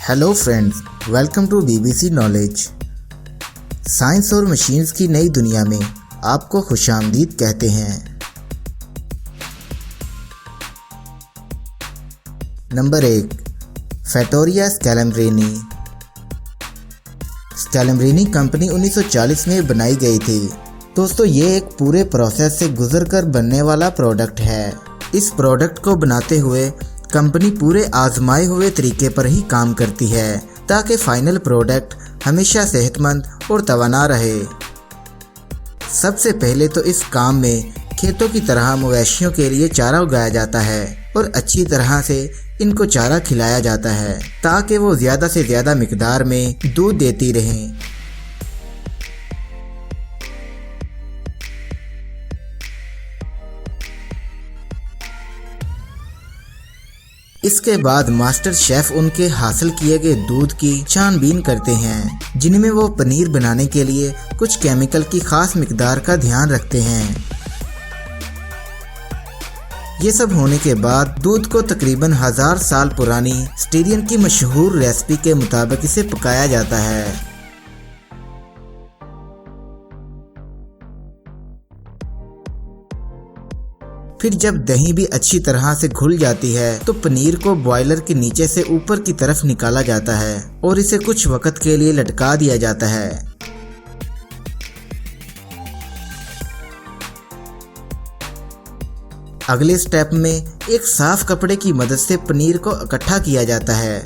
Hello friends, welcome to BBC knowledge. Science और machines की नई दुनिया में आपको खुशामदीद कहते हैं। नंबर 1, फैटोरिया स्कैलमब्रेनी। स्कैलमब्रेनी कंपनी 1940 में बनाई गई थी। दोस्तों, ये एक पूरे प्रोसेस से गुजरकर बनने वाला प्रोडक्ट है। इस प्रोडक्ट को बनाते हुए कंपनी पूरे आजमाए हुए तरीके पर ही काम करती है ताकि फाइनल प्रोडक्ट हमेशा सेहतमंद और तवाना रहे। सबसे पहले तो इस काम में खेतों की तरह मवेशियों के लिए चारा उगाया जाता है और अच्छी तरह से इनको चारा खिलाया जाता है ताकि वो ज़्यादा से ज़्यादा मिकदार में दूध देती रहें। इसके बाद मास्टर शेफ उनके हासिल किए गए दूध की छानबीन करते हैं, जिनमें वो पनीर बनाने के लिए कुछ केमिकल की खास मिकदार का ध्यान रखते हैं। ये सब होने के बाद दूध को तकरीबन 1000 साल पुरानी स्टीरियन की मशहूर रेसिपी के मुताबिक इसे पकाया जाता है। फिर जब दही भी अच्छी तरह से घुल जाती है तो पनीर को बॉयलर के नीचे से ऊपर की तरफ निकाला जाता है और इसे कुछ वक्त के लिए लटका दिया जाता है। अगले स्टेप में एक साफ कपड़े की मदद से पनीर को इकट्ठा किया जाता है।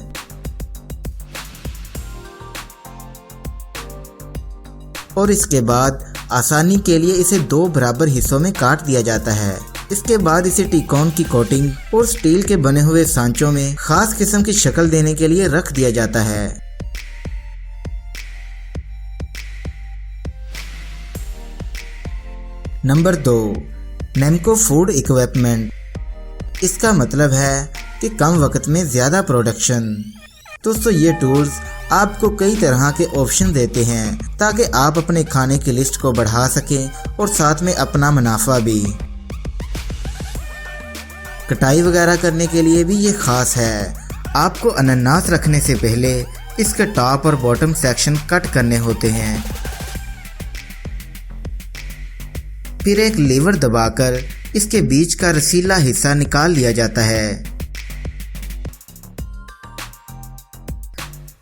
और इसके बाद आसानी के लिए इसे 2 बराबर हिस्सों में काट दिया जाता है। इसके बाद इसे टिकोन की कोटिंग और स्टील के बने हुए सांचों में खास किस्म की शक्ल देने के लिए रख दिया जाता है। Number 2, Nemco food equipment. इसका मतलब है कि कम वक्त में ज़्यादा प्रोडक्शन। दोस्तों, ये टूल्स आपको कई तरह के ऑप्शन देते हैं ताकि आप अपने खाने की लिस्ट को बढ़ा सकें और साथ में अपना मुनाफा भी। कटाई वगैरह करने के लिए भी ये खास है। आपको अनानास रखने से पहले इसके टॉप और बॉटम सेक्शन कट करने होते हैं। फिर एक लीवर दबाकर इसके बीच का रसीला हिस्सा निकाल लिया जाता है।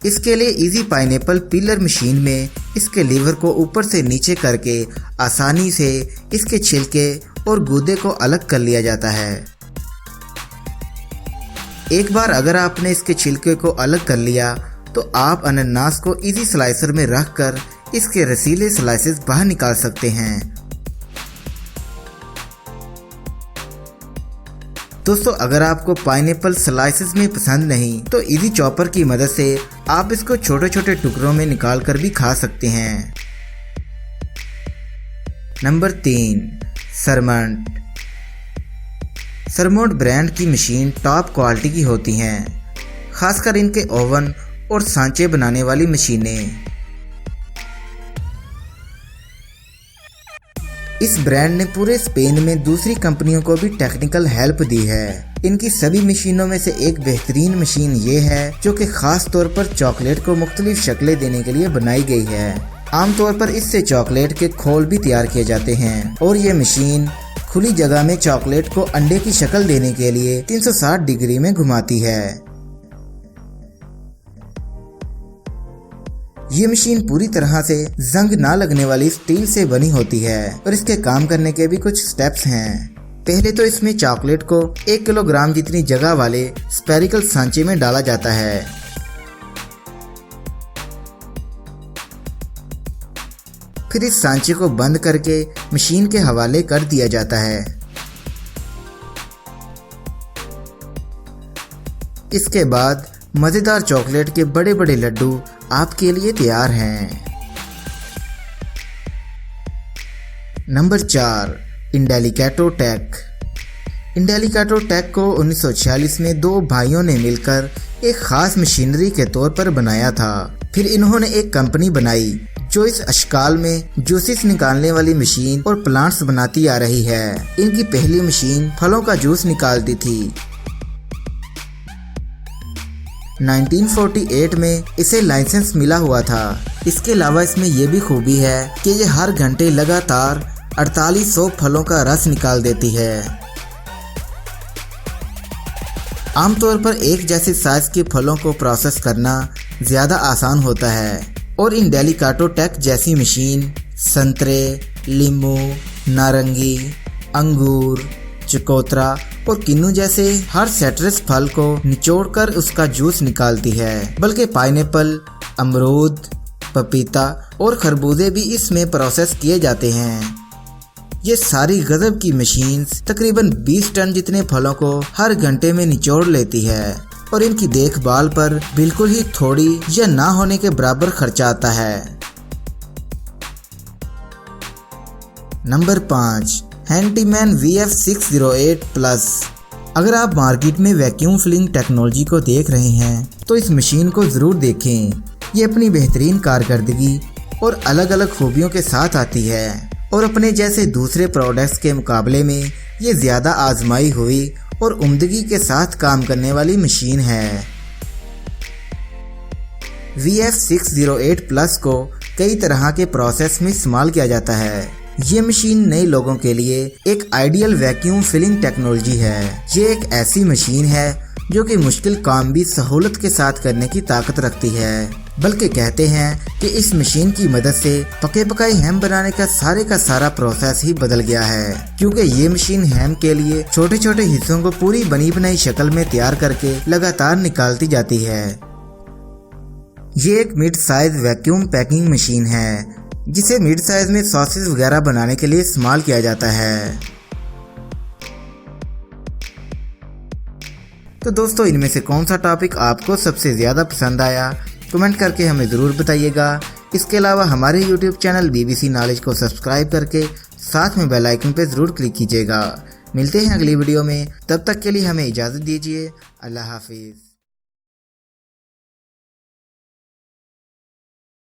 इसके लिए इजी पाइनएप्पल पीलर मशीन में इसके लीवर को ऊपर से नीचे करके आसानी से इसके छिलके और गूदे को अलग कर लिया जाता है। एक बार अगर आपने इसके छिलके को अलग कर लिया तो आप अनानास को इजी स्लाइसर में रखकर इसके रसीले स्लाइसेस बाहर निकाल सकते हैं। दोस्तों, अगर आपको पाइनएप्पल स्लाइसेस में पसंद नहीं तो इजी चॉपर की मदद से आप इसको छोटे छोटे टुकड़ों में निकाल कर भी खा सकते हैं। नंबर 3, सरमंट। सरमोंट ब्रांड की मशीन टॉप क्वालिटी की होती हैं, खासकर इनके ओवन और सांचे बनाने वाली मशीनें। इस ब्रांड ने पूरे स्पेन में दूसरी कंपनियों को भी टेक्निकल हेल्प दी है। इनकी सभी मशीनों में से एक बेहतरीन मशीन ये है जो कि खास तौर पर चॉकलेट को मुख्तलिफ शक्लें देने के लिए बनाई गई है। आमतौर पर इससे चॉकलेट के खोल भी तैयार किए जाते हैं और ये मशीन खुली जगह में चॉकलेट को अंडे की शक्ल देने के लिए 360 डिग्री में घुमाती है। ये मशीन पूरी तरह से जंग ना लगने वाली स्टील से बनी होती है और इसके काम करने के भी कुछ स्टेप्स हैं। पहले तो इसमें चॉकलेट को 1 किलोग्राम जितनी जगह वाले स्फेरिकल सांचे में डाला जाता है। फिर इस सांचे को बंद करके मशीन के हवाले कर दिया जाता है। इसके बाद मज़ेदार चॉकलेट के बड़े बड़े लड्डू आपके लिए तैयार हैं। Number 4, Indelicato tech. Indelicato tech को 1946 में 2 भाइयों ने मिलकर एक खास मशीनरी के तौर पर बनाया था। फिर इन्होंने एक कंपनी बनाई जो इस अशकाल में जूसेस निकालने वाली मशीन और प्लांट्स बनाती आ रही है। इनकी पहली मशीन फलों का जूस निकालती थी। 1948 में इसे लाइसेंस मिला हुआ था। इसके अलावा इसमें यह भी खूबी है कि ये हर घंटे लगातार 4800 फलों का रस निकाल देती है। आमतौर पर एक जैसे साइज के फलों को प्रोसेस करना ज़्यादा आसान होता है और इन डेलिकाटो टेक जैसी मशीन संतरे, लीमू, नारंगी, अंगूर, चकोतरा और किन्नू जैसे हर सिट्रस फल को निचोड़कर उसका जूस निकालती है। बल्कि पाइनएप्पल, अमरूद, पपीता और खरबूजे भी इसमें प्रोसेस किए जाते हैं। ये सारी गजब की मशीन्स तकरीबन 20 टन जितने फलों को हर घंटे में निचोड़ लेती है और इनकी देखभाल पर बिल्कुल ही थोड़ी या ना होने के बराबर खर्चा आता है। Number 5, handyman VF608 plus. अगर आप मार्केट में वैक्यूम फिलिंग टेक्नोलॉजी को देख रहे हैं तो इस मशीन को ज़रूर देखें। ये अपनी बेहतरीन कारकर्दगी और अलग अलग खूबियों के साथ आती है और अपने जैसे दूसरे प्रोडक्ट्स के मुकाबले में ये ज़्यादा आजमाई हुई और उम्दगी के साथ काम करने वाली मशीन है। VF608 प्लस को कई तरह के प्रोसेस में इस्तेमाल किया जाता है। ये मशीन नए लोगों के लिए एक आइडियल वैक्यूम फिलिंग टेक्नोलॉजी है। ये एक ऐसी मशीन है जो कि मुश्किल काम भी सहूलत के साथ करने की ताकत रखती है। बल्कि कहते हैं कि इस मशीन की मदद से पके पकाए हैम बनाने का सारा प्रोसेस ही बदल गया है, क्योंकि ये मशीन हैम के लिए छोटे छोटे हिस्सों को पूरी बनी बनाई शक्ल में तैयार करके लगातार निकालती जाती है। ये एक mid size vacuum packing machine है जिसे मिड साइज में सॉसेज वगैरह बनाने के लिए इस्तेमाल किया जाता है। तो दोस्तों, इनमें से कौन सा टॉपिक आपको सबसे ज़्यादा पसंद आया, कमेंट करके हमें ज़रूर बताइएगा। इसके अलावा हमारे YouTube चैनल BBC नॉलेज को सब्सक्राइब करके साथ में बेल आइकन पर ज़रूर क्लिक कीजिएगा। मिलते हैं अगली वीडियो में, तब तक के लिए हमें इजाज़त दीजिए। अल्लाह हाफिज़।